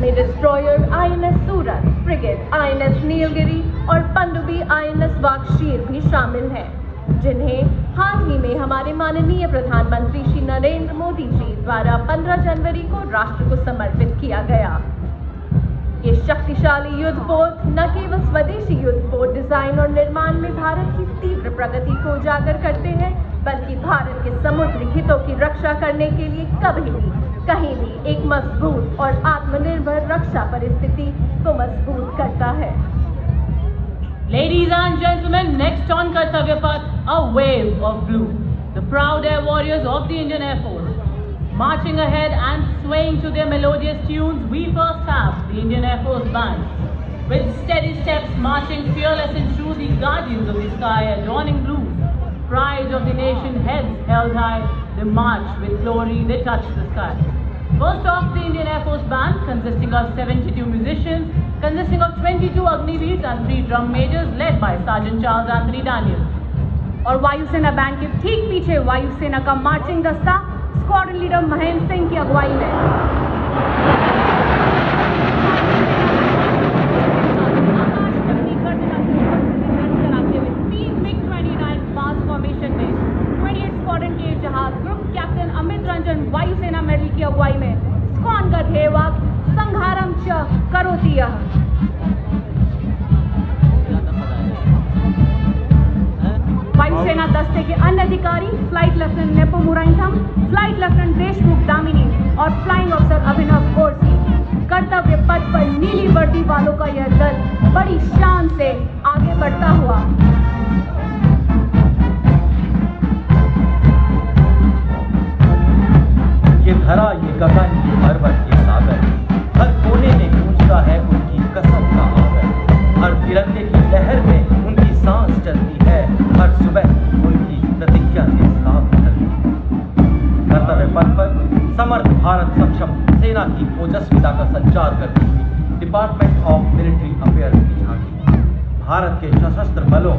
में destroyer INS सूरत, frigate INS Nilgiri और पनडुब्बी INS वागशीर भी शामिल हैं, जिन्हें हाल ही में हमारे माननीय प्रधानमंत्री श्री नरेंद्र मोदी जी द्वारा 15 जनवरी को राष्ट्र को समर्पित किया गया। ये शक्तिशाली युद्धपोत न केवल स्वदेशी युद्धपोत डिजाइन और निर्माण में भारत की तीव्र प्रगति को उजागर करते हैं, बल्कि भारत के समुद्री हितों की रक्षा करने के लिए कभी भी कहीं भी एक मजबूत और आत्मनिर्भर रक्षा परिस्थिति को मजबूत करता है। Ladies and gentlemen, next on Kartavya Path, a wave of blue, the proud air warriors of the Indian Air Force. Marching ahead and swaying to their melodious tunes, we first have the Indian Air Force Band. With steady steps, marching fearless and true, the guardians of the sky, adorning blues. Pride of the nation, heads held high, they march with glory, they touch the sky. First off, the Indian Air Force Band, consisting of 72 musicians, consisting of 22 Agniveers and 3 drum majors, led by Sergeant Charles Anthony Daniel. और वायुसेना band के ठीक पीछे वायुसेना का marching दस्ता squadron leader Mahendra Singh की अगुवाई में कराते हुए 3 MiG-29 फास्ट फॉर्मेशन में 28 स्क्वाड्रन के जहाज ग्रुप कैप्टन अमित रंजन वायुसेना मेडल की अगुवाई में स्क्वान का ध्येयवाक्य संहारम च करोति यः। वायुसेना दस्ते के अन्य अधिकारी flight lieutenant Nepo Muraitham, flight lieutenant Deshmukh Damini और फ्लाइंग अफसर अभिनव गोरसी। कर्तव्य पथ पर नीली वर्दी वालों का यह दल बड़ी शान से आगे बढ़ता हुआ ये धरा, ये गगन, ये पर्वत, ये सागर, हर कोने में गूंजता है उनकी कसम का आगर। हर तिरंगे की लहर में उनकी सांस चलती है, हर सुबह उनकी प्रतिज्ञा के साथ चलती है। कर्तव्य पथ पर समर्थ भारत सक्षम सेना की ओजस्विता का संचार करती हुई डिपार्टमेंट ऑफ मिलिट्री अफेयर्स की झांकी भारत के सशस्त्र बलों,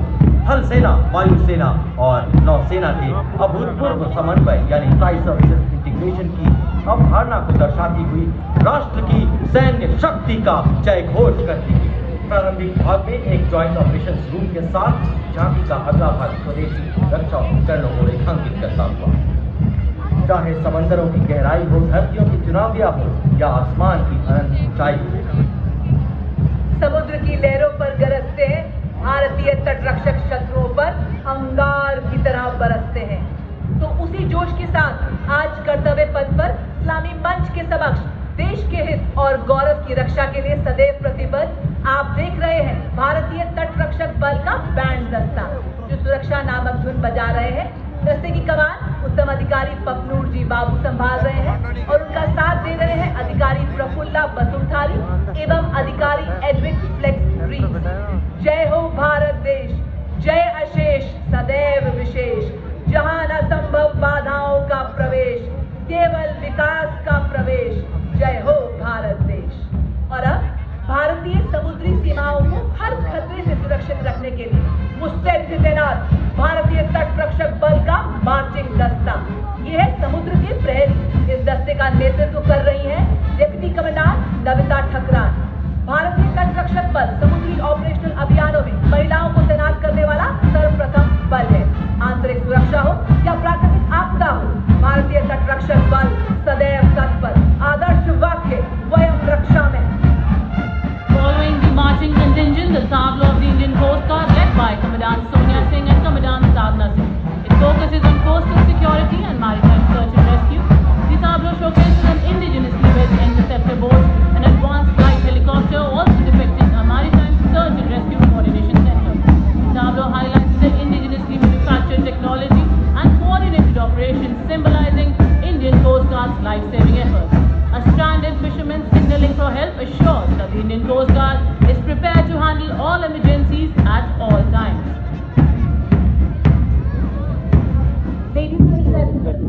थल सेना, वायुसेना और नौसेना के अभूतपूर्व समन्वय यानी ट्राई सर्विसेज इंटीग्रेशन की अवधारणा को दर्शाती हुई राष्ट्र की सैन्य शक्ति का जय घोष करती हुई प्रारंभिक भाग में एक जॉइंट ऑपरेशन रूम के साथ झांकी का अगला भाग स्वदेशी रक्षा उपकरणों को रेखांकित करता हुआ, चाहे समंदरों की गहराई हो, धरतियों की चुनौतियां हो या आसमान की अनंत ऊंचाई हो। समुद्र की लहरों पर गरजते हैं भारतीय तटरक्षक शत्रुओं पर अंगार की तरह बरसते हैं। तो उसी जोश के साथ आज कर्तव्य पथ पर इस्लामी मंच के समक्ष देश के हित और गौरव की रक्षा के लिए सदैव प्रतिबद्ध आप देख रहे हैं भारतीय तटरक्षक बल का बैंड दस्ता, जो सुरक्षा नामक धुन बजा रहे हैं। दस्ते की कमान उत्तम अधिकारी पपनूर जी बाबू संभाल रहे हैं और उनका साथ दे रहे हैं अधिकारी प्रफुल्ला बसुमतारी एवं अधिकारी एडविन फ्लेक्स रीस। जय हो भारत देश, जय अशेष सदैव विशेष, जहां न संभव बाधाओं का प्रवेश, केवल विकास का प्रवेश। जय हो भारत देश। और अब भारतीय समुद्री सीमाओं को हर खतरे से सुरक्षित रखने के लिए मुस्तैद से तैनात भारतीय तटरक्षक बल का मार्चिंग दस्ता, ये है समुद्र के प्रहरी। इस दस्ते का नेतृत्व कर रही हैं डिप्टी कमांडर नविता ठकरान। भारतीय तटरक्षक बल समुद्री ऑपरेशनल अभियानों में महिलाओं को तैनात करने वाला सर्वप्रथम बल है। आंतरिक सुरक्षा हो या प्राकृतिक आपदा हो, भारतीय तटरक्षक बल सदैव तत्पर। आदर्श वाक्य वयम रक्षा में। Following the marching contingent, the tableau of the Indian Coast Guard led by Commandant Sonia Singh and Commandant Sadhna Singh. It focuses on coastal security and maritime search and rescue. The tableau showcases an indigenously built interceptor boat, an advanced light helicopter, also depicting a maritime search and rescue coordination center. The tableau highlights the indigenously manufactured technology and coordinated operations, symbolizing Indian Coast Guard's life-saving efforts. A stranded fisherman signaling for help assures that the Indian Coast Guard is prepared to handle all emergencies at all times. Ladies and gentlemen,